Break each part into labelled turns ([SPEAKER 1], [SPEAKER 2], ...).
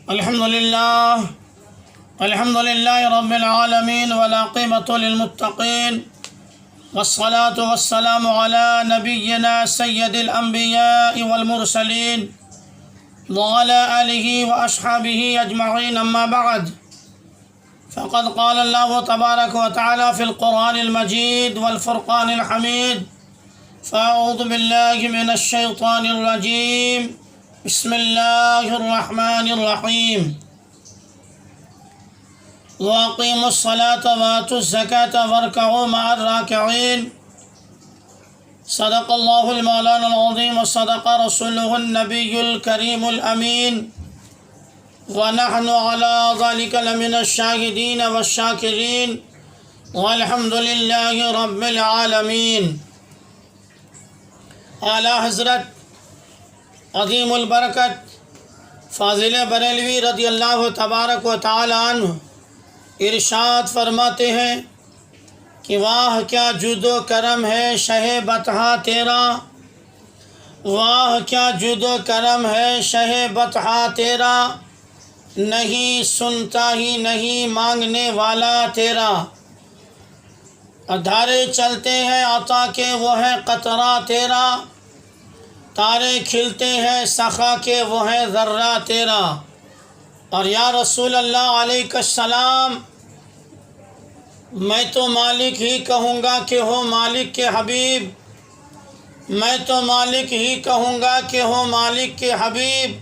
[SPEAKER 1] الحمد لله رب العالمين والعاقبة للمتقين والصلاة والسلام على نبينا سيد الأنبياء والمرسلين وعلى آله وأصحابه أجمعين، أما بعد، فقد قال الله تبارك وتعالى في القرآن المجيد والفرقان الحميد: فأعوذ بالله من الشيطان الرجيم، بسم الله الرحمن الرحيم، وأقيموا الصلاة وآتوا الزكاة واركعوا مع الراكعين. صدق الله المولانا العظيم وصدق رسوله النبي الكريم الأمين، ونحن على ذلك لمن الشاهدين والشاكرين، والحمد لله رب العالمين. اعلیٰ حضرت عظیم البرکت فاضل بریلوی رضی اللہ تبارک و تعالی عنہ ارشاد فرماتے ہیں کہ واہ کیا جود و کرم ہے شہ بطحہ تیرا، واہ کیا جود و کرم ہے شہ بطحہ تیرا، نہیں سنتا ہی نہیں مانگنے والا تیرا، ادھارے چلتے ہیں عطا کے وہ ہے قطرہ تیرا، تارے کھلتے ہیں سخا کے وہ ہے ذرہ تیرا. اور یا رسول اللہ علیہ السلام، میں تو مالک ہی کہوں گا کہ ہو مالک کے حبیب، میں تو مالک ہی کہوں گا کہ ہو مالک کے حبیب،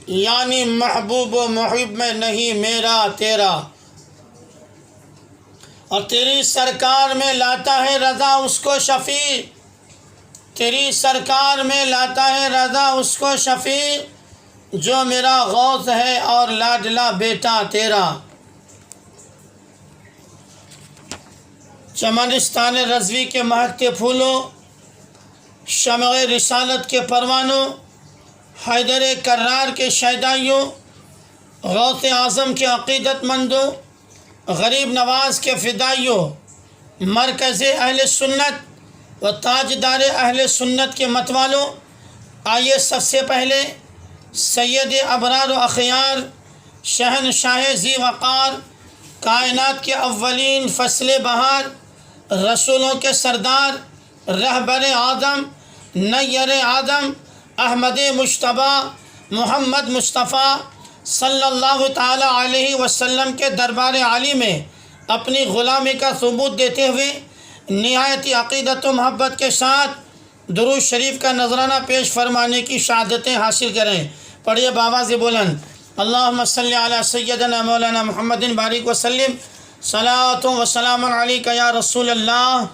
[SPEAKER 1] یعنی محبوب و محب میں نہیں میرا تیرا. اور تیری سرکار میں لاتا ہے رضا اس کو شفیع، تیری سرکار میں لاتا ہے رضا اس کو شفیع، جو میرا غوث ہے اور لاڈلا بیٹا تیرا. چمنستان رضوی کے مہکتے پھولوں، شمع رسالت کے پروانوں، حیدر کرار کے شیدائیوں، غوث اعظم کے عقیدت مندوں، غریب نواز کے فدائیوں، مرکز اہل سنت و تاجدار اہل سنت کے متوالوں، آئیے سب سے پہلے سید ابرار و اخیار، شہنشاہ ذی وقار، کائنات کے اولین فصل بہار، رسولوں کے سردار، رہبر آدم، نیر آدم، احمد مجتبیٰ محمد مصطفیٰ صلی اللہ تعالی علیہ وسلم کے دربار عالی میں اپنی غلامی کا ثبوت دیتے ہوئے نہایت عقیدت و محبت کے ساتھ درود شریف کا نذرانہ پیش فرمانے کی شہادتیں حاصل کریں. پڑھیے بآواز بلند: اللہم صلی علی سیدنا مولانا محمد بارک وسلم، صلاۃ و سلام علیک یا رسول اللہ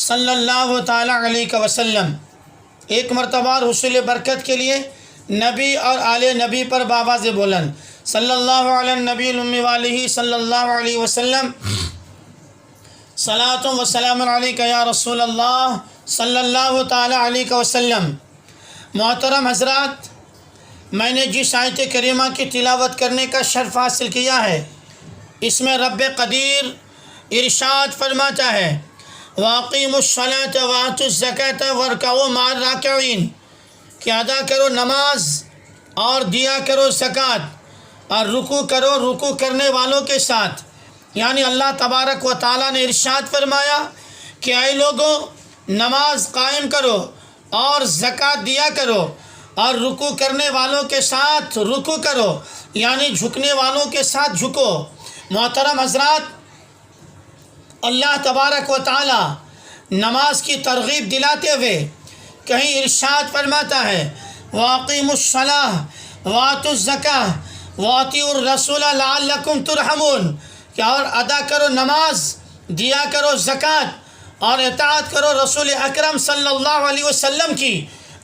[SPEAKER 1] صلی اللہ تعالی علیہ وسلم. ایک مرتبہ حصول برکت کے لیے نبی اور آل نبی پر بآواز بلند: صلی اللہ علی النبی الامی والہ صلی اللہ علیہ وسلم، صلاۃ و سلام علیک یا رسول اللہ صلی اللہ تعالی علیہ وسلم. محترم حضرات، میں نے جس آیت کریمہ کی تلاوت کرنے کا شرف حاصل کیا ہے، اس میں رب قدیر ارشاد فرماتا ہے: وَأَقِيمُوا الصَّلَاةَ وَآتُوا الزَّكَاةَ وَارْكَعُوا مَعَ الرَّاكِعِينَ، کہ ادا کرو نماز اور دیا کرو زکوٰۃ اور رکوع کرو رکوع کرنے والوں کے ساتھ. یعنی اللہ تبارک و تعالیٰ نے ارشاد فرمایا کہ اے لوگوں، نماز قائم کرو اور زکوٰۃ دیا کرو اور رکوع کرنے والوں کے ساتھ رکوع کرو، یعنی جھکنے والوں کے ساتھ جھکو. محترم حضرات، اللہ تبارک و تعالیٰ نماز کی ترغیب دلاتے ہوئے کہیں ارشاد فرماتا ہے: وَأَقِيمُوا الصَّلَاةَ وَآتُوا الزَّكَاةَ وَأَطِيعُوا الرَّسُولَ لَعَلَّكُمْ تُرْحَمُونَ، کہ اور ادا کرو نماز، دیا کرو زکوٰۃ اور اطاعت کرو رسول اکرم صلی اللہ علیہ وسلم کی،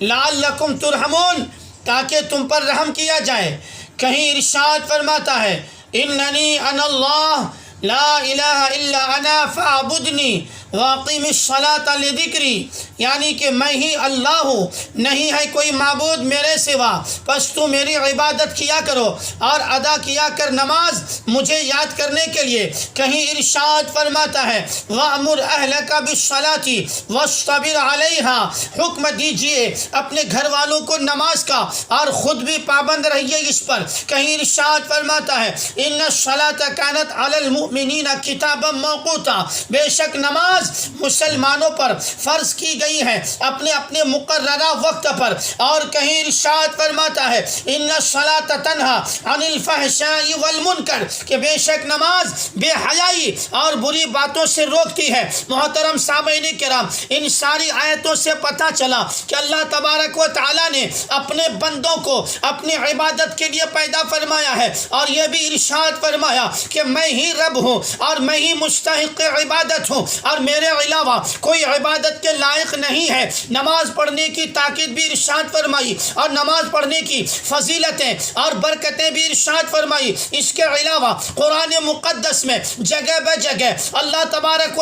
[SPEAKER 1] لعلکم ترحمون، تاکہ تم پر رحم کیا جائے. کہیں ارشاد فرماتا ہے: اننی انا اللہ، لا الہ الا انا فاعبدنی واقیم الصلاۃ لذکری، یعنی کہ میں ہی اللہ ہوں، نہیں ہے کوئی معبود میرے سوا، پس تو میری عبادت کیا کرو اور ادا کیا کر نماز مجھے یاد کرنے کے لیے۔ کہیں ارشاد فرماتا ہے وَأْمُرْ أَهْلَكَ بِالصَّلَاةِ وَاصْطَبِرْ عَلَيْهَا، حکم دیجئے اپنے گھر والوں کو نماز کا اور خود بھی پابند رہیے اس پر۔ کہیں ارشاد فرماتا ہے إِنَّ الصَّلَاةَ كَانَتْ عَلَى الْمُؤْمِنِينَ كِتَابًا مَوْقُوتًا، بے شک نماز مسلمانوں پر فرض کی گئی ہے اپنے اپنے مقررہ وقت پر۔ اور کہیں ارشاد فرماتا ہے ان الصلاۃ تنہی عن الفحشاء والمنکر، کہ بے شک نماز بے حیائی اور بری باتوں سے روکتی ہے۔ محترم سامعین کرام، ان ساری آیتوں سے پتہ چلا کہ اللہ تبارک و تعالی نے اپنے بندوں کو اپنی عبادت کے لیے پیدا فرمایا ہے، اور یہ بھی ارشاد فرمایا کہ میں ہی رب ہوں اور میں ہی مستحق عبادت ہوں، اور میرے علاوہ کوئی عبادت کے لائق نہیں ہے۔ نماز پڑھنے کی تاکید بھی ارشاد فرمائی، اور نماز پڑھنے کی فضیلتیں اور برکتیں بھی ارشاد فرمائی۔ اس کے علاوہ قرآن مقدس میں جگہ بہ جگہ اللہ تبارک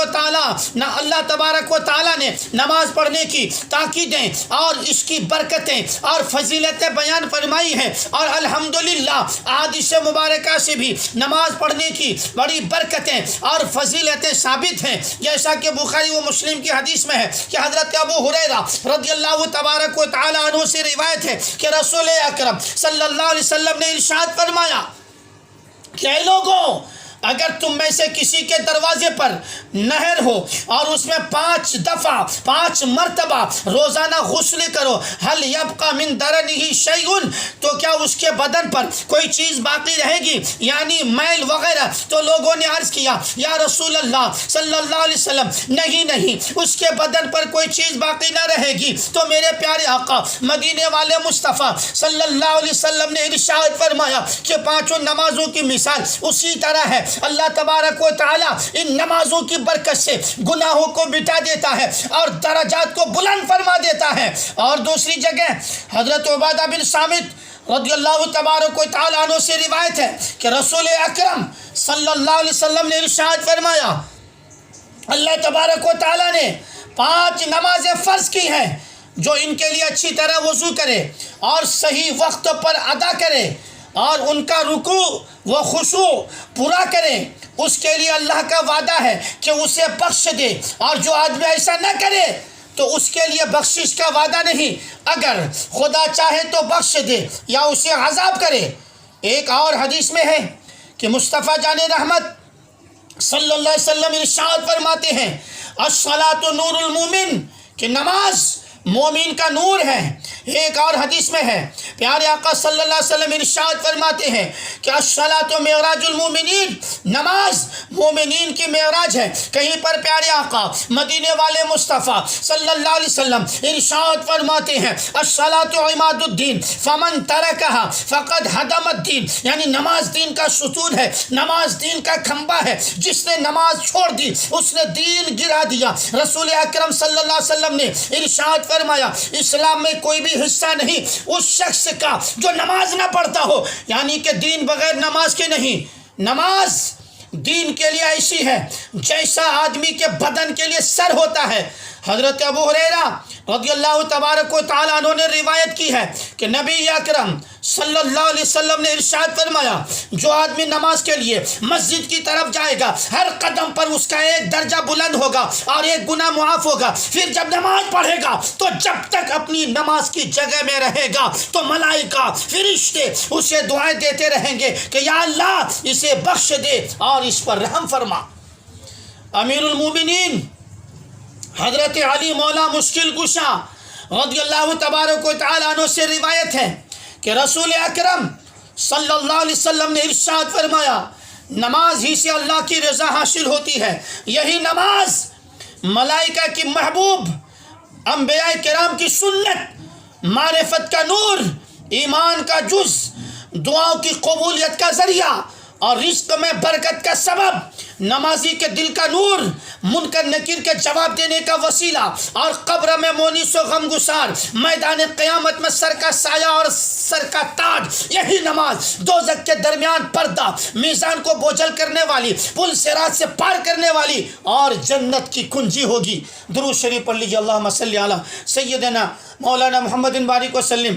[SPEAKER 1] و تعالی نے نماز پڑھنے کی تاکیدیں اور اس کی برکتیں اور فضیلتیں بیان فرمائی ہیں، اور الحمدللہ احادیث مبارکہ سے بھی نماز پڑھنے کی بڑی برکتیں اور فضیلتیں ثابت ہیں، جیسا کہ بخاری و مسلم کی حدیث میں ہے کہ حضرت ابو ہریرہ رضی اللہ تبارک و تعالی عنہ سے روایت ہے کہ رسول اکرم صلی اللہ علیہ وسلم نے ارشاد فرمایا کہ اے لوگوں، اگر تم میں سے کسی کے دروازے پر نہر ہو اور اس میں 5 مرتبہ روزانہ غسل کرو، هل يبقى من درنه شيء، تو کیا اس کے بدن پر کوئی چیز باقی رہے گی، یعنی میل وغیرہ؟ تو لوگوں نے عرض کیا یا رسول اللہ صلی اللہ علیہ وسلم نہیں اس کے بدن پر کوئی چیز باقی نہ رہے گی۔ تو میرے پیارے آقا مدینے والے مصطفیٰ صلی اللہ علیہ وسلم نے ارشاد فرمایا کہ 5 نمازوں کی مثال اسی طرح ہے۔ اللہ تبارک و تعالی ان نمازوں کی برکت سے گناہوں کو مٹا دیتا ہے اور درجات کو بلند فرما دیتا ہے۔ اور دوسری جگہ حضرت عبادہ بن صامت رضی اللہ تبارک و تعالی عنہ سے روایت ہے کہ رسول اکرم صلی اللہ علیہ وسلم نے ارشاد فرمایا اللہ تبارک و تعالی نے 5 نمازیں فرض کی ہیں، جو ان کے لیے اچھی طرح وضو کرے اور صحیح وقت پر ادا کرے اور ان کا رکوع و خشوع پورا کرے، اس کے لیے اللہ کا وعدہ ہے کہ اسے بخش دے، اور جو آدمی ایسا نہ کرے تو اس کے لیے بخشش کا وعدہ نہیں، اگر خدا چاہے تو بخش دے یا اسے عذاب کرے۔ ایک اور حدیث میں ہے کہ مصطفیٰ جان رحمت صلی اللہ علیہ وسلم ارشاد فرماتے ہیں الصلاۃ نور المومن، کہ نماز مومن کا نور ہے۔ ایک اور حدیث میں ہے پیارے آقا صلی اللہ علیہ وسلم ارشاد فرماتے ہیں کہ الصلاۃ معراج المومنین، نماز مومنین کی معراج ہے۔ کہیں پر پیارے آقا مدینے والے مصطفیٰ صلی اللہ علیہ وسلم ارشاد فرماتے ہیں الصلاۃ عماد الدین فمن ترکها فقد هدم الدین، یعنی نماز دین کا ستون ہے، نماز دین کا کھمبا ہے، جس نے نماز چھوڑ دی اس نے دین گرا دیا۔ رسول اکرم صلی اللہ علیہ وسلم نے ارشاد فرمایا اسلام میں کوئی بھی حصہ نہیں اس شخص کا جو نماز نہ پڑھتا ہو، یعنی کہ دین بغیر نماز کے نہیں۔ نماز دین کے لیے ایسی ہے جیسا آدمی کے بدن کے لیے سر ہوتا ہے۔ حضرت ابو ہریرہ رضی اللہ تبارک و تعالیٰ عنہ نے روایت کی ہے کہ نبی اکرم صلی اللہ علیہ وسلم نے ارشاد فرمایا جو آدمی نماز کے لیے مسجد کی طرف جائے گا ہر قدم پر اس کا ایک درجہ بلند ہوگا اور ایک گناہ معاف ہوگا۔ پھر جب نماز پڑھے گا تو جب تک اپنی نماز کی جگہ میں رہے گا تو ملائکہ فرشتے اسے دعائیں دیتے رہیں گے کہ یا اللہ اسے بخش دے اور اس پر رحم فرما۔ امیر المومنین حضرت علی مولا مشکل کشا رضی اللہ تبارک و تعالیٰ عنہ سے روایت ہے کہ رسول اکرم صلی اللہ علیہ وسلم نے ارشاد فرمایا نماز ہی سے اللہ کی رضا حاصل ہوتی ہے، یہی نماز ملائکہ کی محبوب، انبیاء کرام کی سنت، معرفت کا نور، ایمان کا جز، دعاؤں کی قبولیت کا ذریعہ اور رزق میں برکت کا سبب، نمازی کے دل کا نور، منکر نکیر کے جواب دینے کا وسیلہ اور قبر میں مونس و غم گسار، میدان قیامت میں سر کا سایہ اور سر کا تاج یہی نماز، دوزخ کے درمیان پردہ، میزان کو بوجھل کرنے والی، پل صراط سے پار کرنے والی اور جنت کی کنجی ہوگی۔ درود شریف پڑھ لیجیے، اللہم صلی علی سیدنا مولانا محمد بارک وسلم،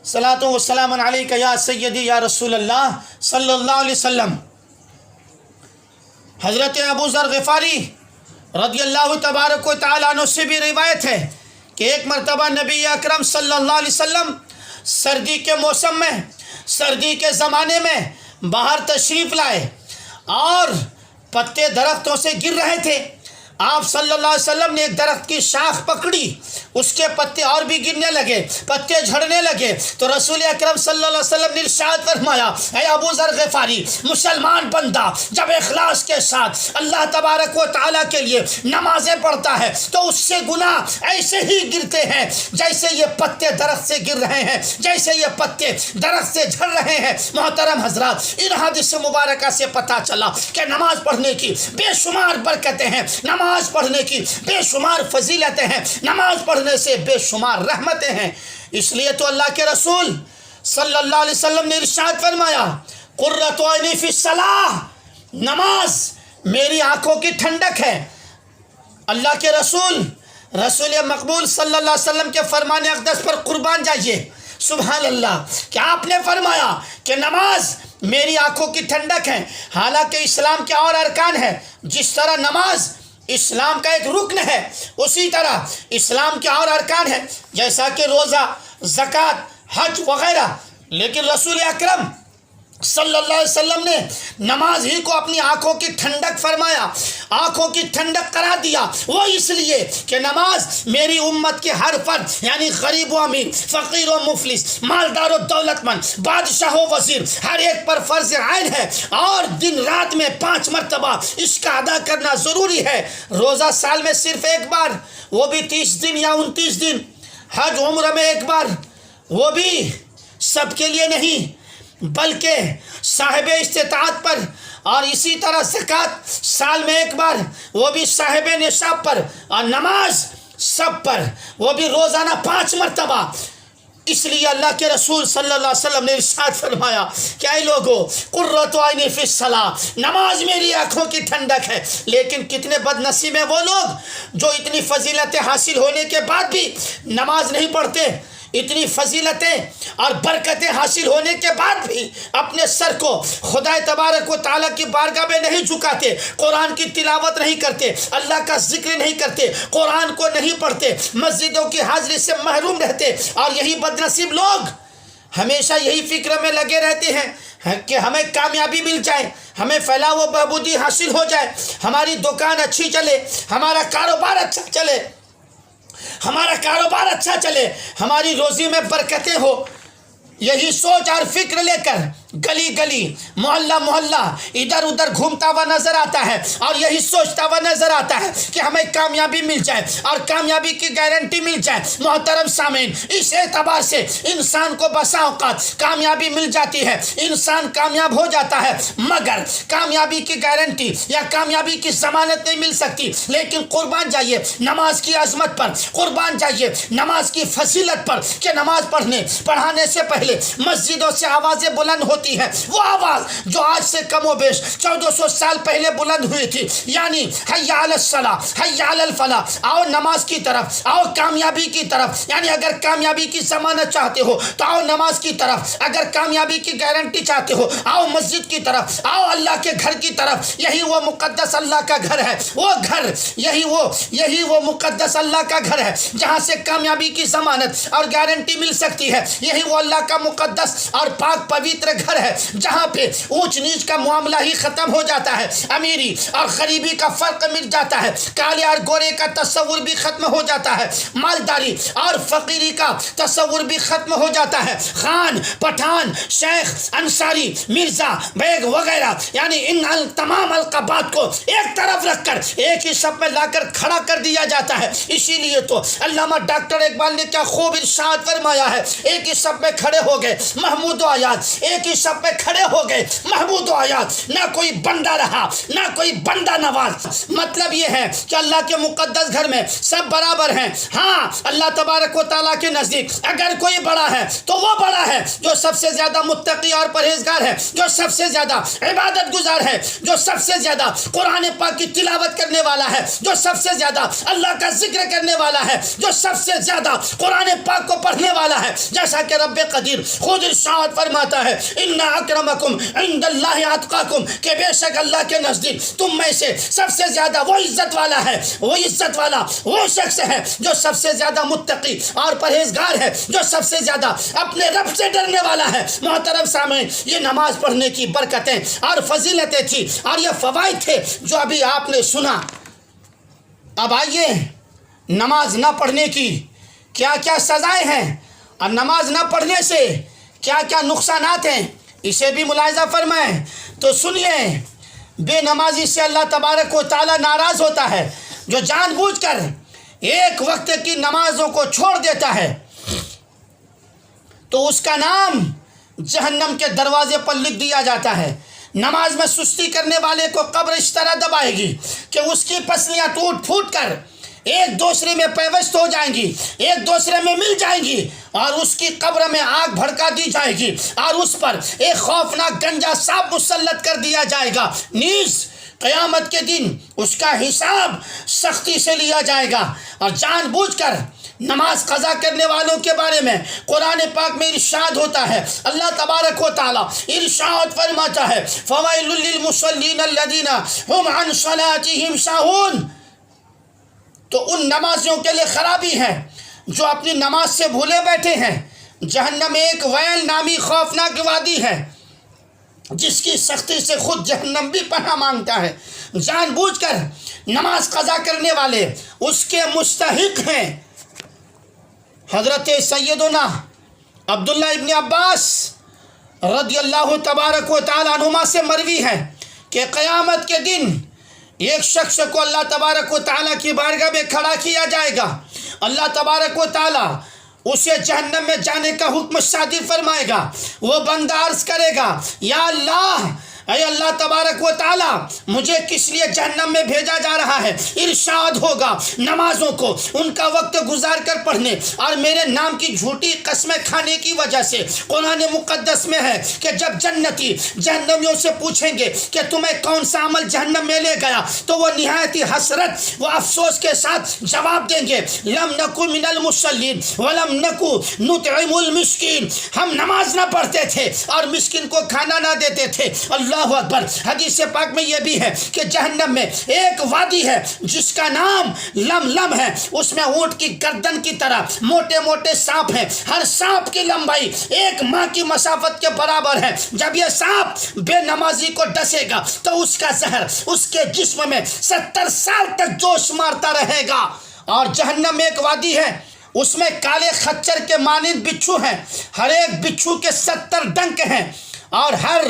[SPEAKER 1] صلاۃ و سلام علیک یا سیدی یا رسول اللہ صلی اللہ علیہ وسلم۔ حضرت ابو ذر غفاری رضی اللہ تبارک و تعالیٰ عنہ سے بھی روایت ہے کہ ایک مرتبہ نبی اکرم صلی اللہ علیہ وسلم سردی کے موسم میں، سردی کے زمانے میں باہر تشریف لائے اور پتے درختوں سے گر رہے تھے۔ آپ صلی اللہ علیہ وسلم نے ایک درخت کی شاخ پکڑی، اس کے پتے اور بھی گرنے لگے، پتے جھڑنے لگے، تو رسول اکرم صلی اللہ علیہ وسلم نے ارشاد فرمایا، اے ابو ذر غفاری، مسلمان بندہ جب اخلاص کے ساتھ اللہ تبارک و تعالیٰ کے لیے نمازیں پڑھتا ہے تو اس سے گناہ ایسے ہی گرتے ہیں جیسے یہ پتے درخت سے گر رہے ہیں، جیسے یہ پتے درخت سے جھڑ رہے ہیں۔ محترم حضرات، ان حدیث مبارکہ سے پتہ چلا کہ نماز پڑھنے کی بے شمار برکتیں ہیں، نماز پڑھنے کی بے شمار فضیلتیں ہیں، نماز پڑھنے سے بے شمار رحمتیں ہیں۔ اس لیے تو اللہ کے رسول صلی اللہ علیہ وسلم نے ارشاد فرمایا، قرۃ عینی فی الصلاۃ، نماز میری آنکھوں کی ٹھنڈک ہے۔ اللہ کے رسول مقبول صلی اللہ علیہ وسلم کے فرمان اقدس پر قربان جائیے، سبحان اللہ، کہ آپ نے فرمایا کہ نماز میری آنکھوں کی ٹھنڈک ہے۔ حالانکہ اسلام کے اور ارکان ہے، جس طرح نماز اسلام کا ایک رکن ہے، اسی طرح اسلام کے اور ارکان ہیں، جیسا کہ روزہ، زکوٰۃ، حج وغیرہ۔ لیکن رسول اکرم صلی اللہ علیہ وسلم نے نماز ہی کو اپنی آنکھوں کی ٹھنڈک فرمایا، آنکھوں کی ٹھنڈک قرار دیا۔ وہ اس لیے کہ نماز میری امت کے ہر فرد، یعنی غریب و امیر، فقیر و مفلس، مالدار و دولت مند، بادشاہ و وزیر، ہر ایک پر فرض عین ہے، اور دن رات میں 5 مرتبہ اس کا ادا کرنا ضروری ہے۔ روزہ سال میں صرف ایک بار، وہ بھی 30 دن یا 29 دن، حج عمرہ میں ایک بار، وہ بھی سب کے لیے نہیں بلکہ صاحب استطاعت پر، اور اسی طرح زکوٰۃ سال میں ایک بار، وہ بھی صاحب نصاب پر، اور نماز سب پر، وہ بھی روزانہ 5 مرتبہ۔ اس لیے اللہ کے رسول صلی اللہ علیہ وسلم نے ارشاد فرمایا کہ اے لوگو، قرۃ عینی فی الصلاۃ، نماز میری آنکھوں کی ٹھنڈک ہے۔ لیکن کتنے بد نصیب ہیں وہ لوگ جو اتنی فضیلتیں حاصل ہونے کے بعد بھی نماز نہیں پڑھتے، اتنی فضیلتیں اور برکتیں حاصل ہونے کے بعد بھی اپنے سر کو خدا تبارک و تعالیٰ کی بارگاہ میں نہیں جھکاتے، قرآن کی تلاوت نہیں کرتے، اللہ کا ذکر نہیں کرتے، قرآن کو نہیں پڑھتے، مسجدوں کی حاضری سے محروم رہتے۔ اور یہی بد نصیب لوگ ہمیشہ یہی فکر میں لگے رہتے ہیں کہ ہمیں کامیابی مل جائے، ہمیں فلاح و بہبودی حاصل ہو جائے، ہماری دکان اچھی چلے، ہمارا کاروبار اچھا چلے، ہمارا کاروبار اچھا چلے، ہماری روزی میں برکتیں ہو۔ یہی سوچ اور فکر لے کر گلی گلی، محلہ محلہ، ادھر ادھر گھومتا ہوا نظر آتا ہے، اور یہی سوچتا ہوا نظر آتا ہے کہ ہمیں کامیابی مل جائے اور کامیابی کی گارنٹی مل جائے۔ محترم سامعین، اس اعتبار سے انسان کو بسا اوقات کامیابی مل جاتی ہے، انسان کامیاب ہو جاتا ہے، مگر کامیابی کی گارنٹی یا کامیابی کی ضمانت نہیں مل سکتی۔ لیکن قربان جائیے نماز کی عظمت پر، قربان جائیے نماز کی فضیلت پر، کہ نماز پڑھانے سے پہلے مسجدوں سے آوازیں بلند ہوتی ہے، وہ آواز جو آج سے کم و بیش 1400 سال پہلے بلند ہوئی تھی، یعنی حی علی الصلاۃ، حی علی الفلاح، آؤ نماز کی طرف، آؤ کامیابی کی طرف۔ یعنی اگر کامیابی کی ضمانت چاہتے ہو تو آؤ نماز کی طرف، اگر کامیابی کی گارنٹی چاہتے ہو آؤ مسجد کی طرف، آؤ اللہ کے گھر کی طرف۔ یہی وہ مقدس اللہ کا گھر ہے، وہ گھر، یہی وہ مقدس اللہ کا گھر ہے جہاں سے کامیابی کی ضمانت اور گارنٹی مل سکتی ہے۔ یہی وہ اللہ کا مقدس اور پاک پوتر گھر ہے جہاں پہ اونچ نیچ کا معاملہ ہی ختم ہو جاتا ہے، امیری اور غریبی کا فرق مٹ جاتا ہے، کالے اور گورے کا تصور بھی ختم ہو جاتا ہے، مالداری اور فقیری کا تصور بھی ختم ہو جاتا ہے۔ خان، پٹھان، شیخ، انصاری، مرزا، بیگ وغیرہ، یعنی ان تمام القابات کو ایک طرف رکھ کر ایک ہی صف میں لا کر کھڑا کر دیا جاتا ہے۔ اسی لیے تو علامہ ڈاکٹر اقبال نے کیا خوب ارشاد فرمایا ہے، ایک ہی صف میں کھڑے ہو گئے محمود و ایاز، ایک ہی نمازی سب پہ کھڑے ہو گئے، محمود و آیات، نہ کوئی بندہ رہا نہ کوئی بندہ نواز۔ مطلب یہ ہے کہ اللہ کے مقدس گھر میں سب برابر ہیں۔ ہاں اللہ تبارک و تعالیٰ کے نزدیک اگر کوئی بڑا ہے تو وہ بڑا ہے جو سب سے زیادہ متقی اور پرہیزگار ہے، جو سب سے زیادہ عبادت گزار ہے، جو سب سے زیادہ قرآن پاک کی تلاوت کرنے والا ہے، جو سب سے زیادہ اللہ کا ذکر کرنے والا ہے، جو سب سے زیادہ قرآن پاک کو پڑھنے والا ہے۔ جیسا کہ رب قدیر خود ارشاد فرماتا ہے، ان اکرمکم عند اللہ اتقاکم، کہ بے شک اللہ کے نزدیک تم میں سے سب سے زیادہ وہ عزت والا ہے، وہ عزت والا وہ شخص ہے جو سب سے زیادہ متقی اور پرہیزگار ہے، جو سب سے زیادہ اپنے رب سے ڈرنے والا ہے۔ محترم سامعین، یہ نماز پڑھنے کی برکتیں اور فضیلتیں تھی اور یہ فوائد تھے جو ابھی آپ نے سنا۔ اب آئیے نماز نہ پڑھنے کی کیا کیا سزائیں ہیں اور نماز نہ پڑھنے سے کیا کیا نقصانات ہیں، اسے بھی ملاحظہ فرمائیں۔ تو سنیے، بے نمازی سے اللہ تبارک و تعالیٰ ناراض ہوتا ہے، جو جان بوجھ کر ایک وقت کی نمازوں کو چھوڑ دیتا ہے تو اس کا نام جہنم کے دروازے پر لکھ دیا جاتا ہے۔ نماز میں سستی کرنے والے کو قبر اس طرح دبائے گی کہ اس کی پسلیاں ٹوٹ پھوٹ کر ایک دوسرے میں پیوست ہو جائیں گی، ایک دوسرے میں مل جائیں گی، اور اس کی قبر میں آگ بھڑکا دی جائے گی اور اس پر ایک خوفناک گنجا سانپ مسلط کر دیا جائے گا۔ نیز قیامت کے دن اس کا حساب سختی سے لیا جائے گا۔ اور جان بوجھ کر نماز قضا کرنے والوں کے بارے میں قرآن پاک میں ارشاد ہوتا ہے، اللہ تبارک و تعالیٰ ارشاد فرماتا ہے، فوائل للمصلین الذین هم عن صلاتهم ساہون، تو ان نمازیوں کے لیے خرابی ہے جو اپنی نماز سے بھولے بیٹھے ہیں۔ جہنم ایک ویل نامی خوفناک وادی ہے جس کی سختی سے خود جہنم بھی پناہ مانگتا ہے۔ جان بوجھ کر نماز قضا کرنے والے اس کے مستحق ہیں۔ حضرت سیدنا عبداللہ ابن عباس رضی اللہ تبارک و تعالیٰ عنہما سے مروی ہے کہ قیامت کے دن ایک شخص کو اللہ تبارک و تعالیٰ کی بارگاہ میں کھڑا کیا جائے گا۔ اللہ تبارک و تعالیٰ اسے جہنم میں جانے کا حکم صادر فرمائے گا۔ وہ بندہ عرض کرے گا، یا اللہ، اے اللہ تبارک و تعالیٰ، مجھے کس لیے جہنم میں بھیجا جا رہا ہے؟ ارشاد ہوگا، نمازوں کو ان کا وقت گزار کر پڑھنے اور میرے نام کی جھوٹی قسمیں کھانے کی وجہ سے۔ قرآن مقدس میں ہے کہ جب جنتی جہنمیوں سے پوچھیں گے کہ تمہیں کون سا عمل جہنم میں لے گیا، تو وہ نہایت ہی حسرت و افسوس کے ساتھ جواب دیں گے، لم نکو من المصلین ولم نکو نطعم المسکین، ہم نماز نہ پڑھتے تھے اور مسکین کو کھانا نہ دیتے تھے۔ اللہ اکبر۔ حدیث پاک میں یہ بھی ہے کہ جہنم میں ایک وادی ہے جس کا نام لم لم ہے، اس میں اونٹ کی گردن کی طرح موٹے موٹے سانپ ہیں، ہر سانپ کی لمبائی ایک ماہ کی مسافت کے برابر ہے۔ جب یہ سانپ بے نمازی کو ڈسے گا تو اس کا زہر اس کے جسم میں 70 سال تک جوش مارتا رہے گا۔ اور جہنم میں ایک وادی ہے، اس میں کالے خچر کے مانند بچھو ہیں، ہر ایک بچھو کے 70 ڈنک ہیں، اور ہر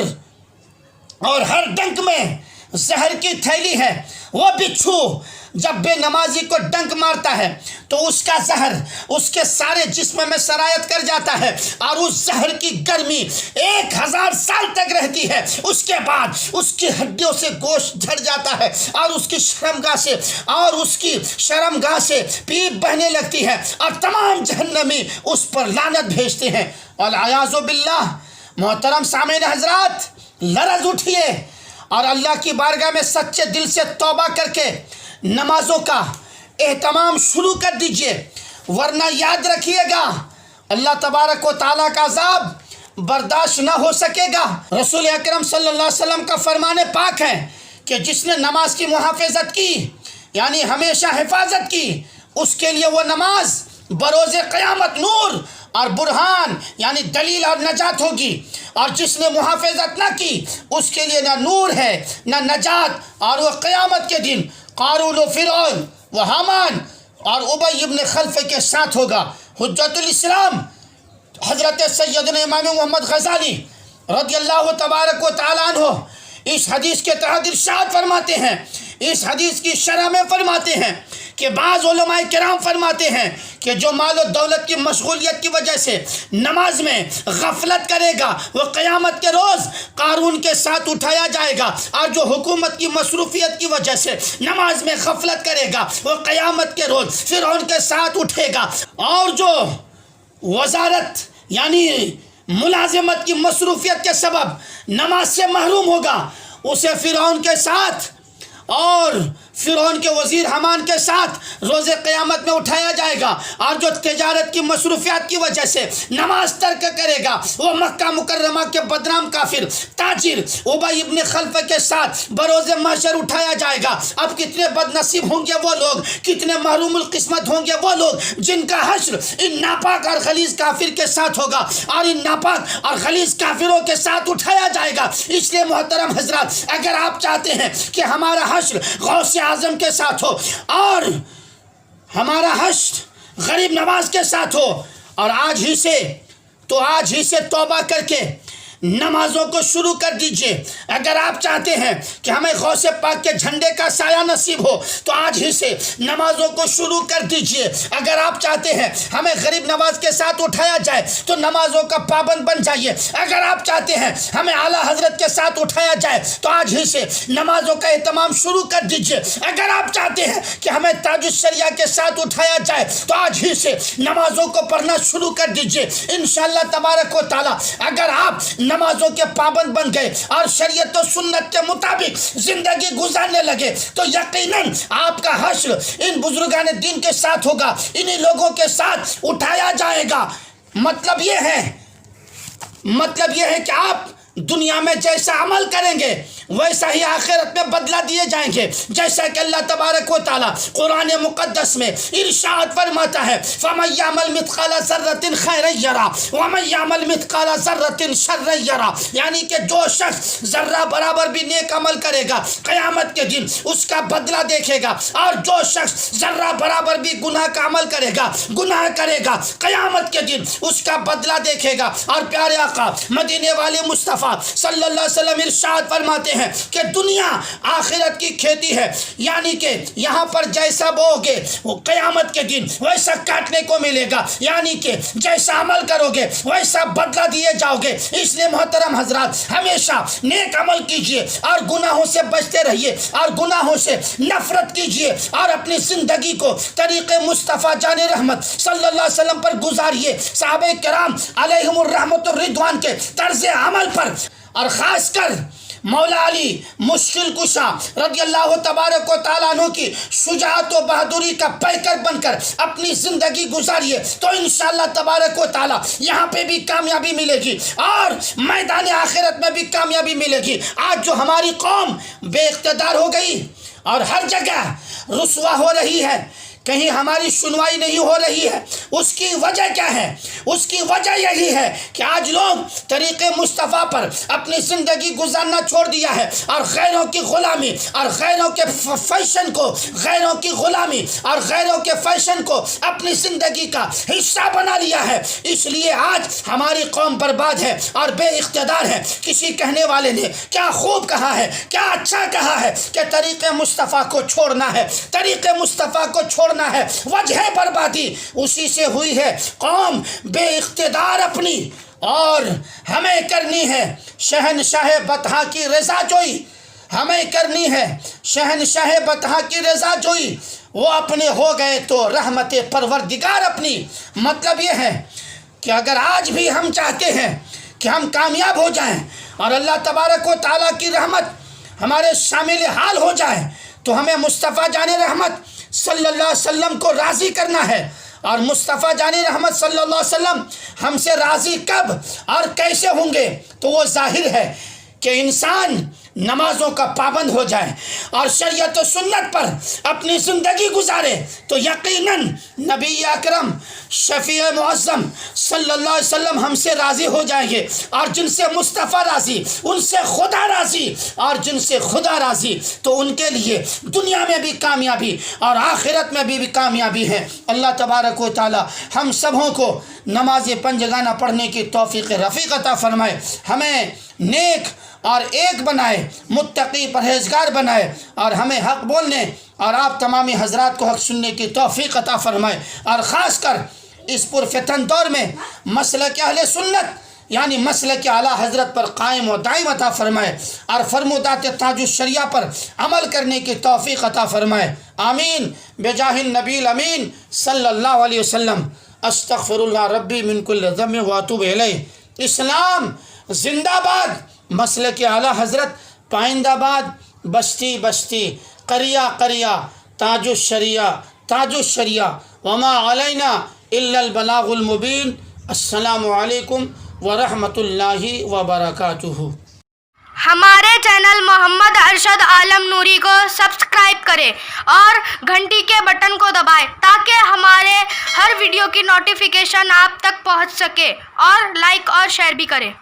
[SPEAKER 1] ڈنک میں زہر کی تھیلی ہے۔ وہ بچھو جب بے نمازی کو ڈنک مارتا ہے تو اس کا زہر اس کے سارے جسم میں سرایت کر جاتا ہے، اور اس زہر کی گرمی 1000 سال تک رہتی ہے۔ اس کے بعد اس کی ہڈیوں سے گوشت جھڑ جاتا ہے اور اس کی شرمگاہ سے پیپ بہنے لگتی ہے، اور تمام جہنمی اس پر لعنت بھیجتے ہیں، والعیاذ باللہ۔ محترم سامعین حضرات، لرز اٹھیے اور اللہ کی بارگاہ میں سچے دل سے توبہ کر کے نمازوں کا اہتمام شروع کر دیجئے، ورنہ یاد رکھیے گا اللہ تبارک و تعالیٰ کا عذاب برداشت نہ ہو سکے گا۔ رسول اکرم صلی اللہ علیہ وسلم کا فرمان پاک ہے کہ جس نے نماز کی محافظت کی، یعنی ہمیشہ حفاظت کی، اس کے لیے وہ نماز بروز قیامت نور اور برہان یعنی دلیل اور نجات ہوگی، اور جس نے محافظت نہ کی اس کے لیے نہ نور ہے نہ نجات، اور وہ قیامت کے دن قارون و فرعون و حامان اور ابی ابن خلف کے ساتھ ہوگا۔ حجت الاسلام حضرت سیدنا امام محمد غزالی رضی اللہ تبارک و تعالیٰ عنہ اس حدیث کے تحت ارشاد فرماتے ہیں، اس حدیث کی شرح میں فرماتے ہیں کہ بعض علماء کرام فرماتے ہیں کہ جو مال و دولت کی مشغولیت کی وجہ سے نماز میں غفلت کرے گا وہ قیامت کے روز قارون کے ساتھ اٹھایا جائے گا، اور جو حکومت کی مصروفیت کی وجہ سے نماز میں غفلت کرے گا وہ قیامت کے روز فرعون کے ساتھ اٹھے گا، اور جو وزارت یعنی ملازمت کی مصروفیت کے سبب نماز سے محروم ہوگا اسے فرعون کے ساتھ اور فرعون کے وزیر حامان کے ساتھ روز قیامت میں اٹھایا جائے گا، اور جو تجارت کی مصروفیات کی وجہ سے نماز ترک کرے گا وہ مکہ مکرمہ کے بدنام کافر تاجر ابی ابن خلف کے ساتھ بروز محشر اٹھایا جائے گا۔ اب کتنے بد نصیب ہوں گے وہ لوگ، کتنے محروم القسمت ہوں گے وہ لوگ جن کا حشر ان ناپاک اور غلیظ کافر کے ساتھ ہوگا، اور ان ناپاک اور غلیظ کافروں کے ساتھ اٹھایا جائے گا۔ اس لیے محترم حضرات، اگر آپ چاہتے ہیں کہ ہمارا حشر غوث اعظم کے ساتھ ہو اور ہمارا حشر غریب نواز کے ساتھ ہو، اور آج ہی سے توبہ کر کے نمازوں کو شروع کر دیجئے۔ اگر آپ چاہتے ہیں کہ ہمیں غوث پاک کے جھنڈے کا سایہ نصیب ہو تو آج ہی سے نمازوں کو شروع کر دیجئے۔ اگر آپ چاہتے ہیں ہمیں غریب نواز کے ساتھ اٹھایا جائے تو نمازوں کا پابند بن جائیے۔ اگر آپ چاہتے ہیں ہمیں اعلیٰ حضرت کے ساتھ اٹھایا جائے تو آج ہی سے نمازوں کا اہتمام شروع کر دیجئے۔ اگر آپ چاہتے ہیں کہ ہمیں تاج الشریعہ کے ساتھ اٹھایا جائے تو آج ہی سے نمازوں کو پڑھنا شروع کر دیجئے۔ انشاءاللہ تبارک و تعالی اگر آپ نمازوں کے پابند بن گئے اور شریعت و سنت کے مطابق زندگی گزارنے لگے تو یقیناً آپ کا حشر ان بزرگان دین کے ساتھ ہوگا، انہی لوگوں کے ساتھ اٹھایا جائے گا۔ مطلب یہ ہے کہ آپ دنیا میں جیسا عمل کریں گے ویسا ہی آخرت میں بدلہ دیے جائیں گے، جیسا کہ اللہ تبارک و تعالی قرآن مقدس میں ارشاد فرماتا ہے فَمَن يَعْمَلْ مِثْقَالَ ذَرَّةٍ خَيْرًا يَرَهُ وَمَن يَعْمَلْ مِثْقَالَ ذَرَّةٍ شَرًّا يَرَهُ، یعنی کہ جو شخص ذرہ برابر بھی نیک عمل کرے گا قیامت کے دن اس کا بدلہ دیکھے گا، اور جو شخص ذرہ برابر بھی گناہ کا عمل کرے گا قیامت کے دن اس کا بدلہ دیکھے گا۔ اور پیارے آقا مدینے والے مصطفیٰ صلی اللہ علیہ وسلم ارشاد فرماتے ہیں کہ دنیا آخرت کی کھیتی ہے، یعنی کہ یہاں پر جیسا بو گے وہ قیامت کے دن ویسا کاٹنے کو ملے گا، یعنی کہ جیسا عمل کرو گے ویسا بدلہ دیے جاؤ گے۔ اس لیے محترم حضرات ہمیشہ نیک عمل کیجئے اور گناہوں سے بچتے رہیے اور گناہوں سے نفرت کیجئے، اور اپنی زندگی کو طریق مصطفیٰ جان رحمت صلی اللہ علیہ وسلم پر گزاریے، صحابہ کرام علیہم الرحمت الرضوان کے طرز عمل پر، اور خاص کر مولا علی مشکل کشا رضی اللہ تبارک و تعالیٰ عنہ کی شجاعت و بہادری کا پیکر بن کر اپنی زندگی گزاریے تو انشاءاللہ تبارک و تعالیٰ یہاں پہ بھی کامیابی ملے گی اور میدان آخرت میں بھی کامیابی ملے گی۔ آج جو ہماری قوم بے اقتدار ہو گئی اور ہر جگہ رسوا ہو رہی ہے، کہیں ہماری سنوائی نہیں ہو رہی ہے، اس کی وجہ کیا ہے؟ اس کی وجہ یہی ہے کہ آج لوگ طریق مصطفیٰ پر اپنی زندگی گزارنا چھوڑ دیا ہے، اور غیروں کی غلامی اور غیروں کے فیشن کو اپنی زندگی کا حصہ بنا لیا ہے۔ اس لیے آج ہماری قوم برباد ہے اور بے اقتدار ہے۔ کسی کہنے والے نے کیا خوب کہا ہے، کیا اچھا کہا ہے کہ طریق مصطفیٰ کو چھوڑنا ہے، طریق مصطفیٰ کو چھوڑنا ہے، وجہ بربادی اسی سے ہوئی ہے۔ قوم بے اقتدار اپنی، اور ہمیں کرنی ہے شہنشاہ بطحا کی رضا جوئی، ہمیں کرنی ہے شہنشاہ بطحا کی رضا جوئی، وہ اپنے ہو گئے تو رحمت پروردگار اپنی۔ مطلب یہ ہے کہ اگر آج بھی ہم چاہتے ہیں کہ ہم کامیاب ہو جائیں اور اللہ تبارک و تعالیٰ کی رحمت ہمارے شامل حال ہو جائے تو ہمیں مصطفیٰ جان رحمت صلی اللہ علیہ وسلم کو راضی کرنا ہے۔ اور مصطفیٰ جان رحمت صلی اللہ علیہ وسلم ہم سے راضی کب اور کیسے ہوں گے؟ تو وہ ظاہر ہے کہ انسان نمازوں کا پابند ہو جائے اور شریعت و سنت پر اپنی زندگی گزارے تو یقیناً نبی اکرم شفیع معظم صلی اللہ علیہ وسلم ہم سے راضی ہو جائیں گے، اور جن سے مصطفیٰ راضی ان سے خدا راضی، اور جن سے خدا راضی تو ان کے لیے دنیا میں بھی کامیابی اور آخرت میں بھی کامیابی ہے۔ اللہ تبارک و تعالی ہم سبوں کو نماز پنجگانہ پڑھنے کی توفیق رفیق عطا فرمائے، ہمیں نیک اور ایک بنائے، متقی پرہیزگار بنائے، اور ہمیں حق بولنے اور آپ تمامی حضرات کو حق سننے کی توفیق عطا فرمائے، اور خاص کر اس پرفتن دور میں مسلک اہل سنت یعنی مسلک اعلیٰ حضرت پر قائم و دائم عطا فرمائے، اور فرمودات تاج الشریعہ پر عمل کرنے کی توفیق عطا فرمائے، آمین بجاہ النبی الامین صلی اللہ علیہ وسلم۔ استغفر اللہ ربی من کل ذنب واتوب الیہ۔ اسلام زندہ باد، مسلک اعلیٰ حضرت پائندہ باد، بستی بستی، قریہ قریہ، تاج الشریعہ وما علینا الا البلاغ المبین۔ السلام علیکم ورحمۃ اللہ وبرکاتہ۔
[SPEAKER 2] ہمارے چینل محمد ارشد عالم نوری کو سبسکرائب کریں اور گھنٹی کے بٹن کو دبائیں تاکہ ہمارے ہر ویڈیو کی نوٹیفیکیشن آپ تک پہنچ سکے، اور لائک اور شیئر بھی کریں۔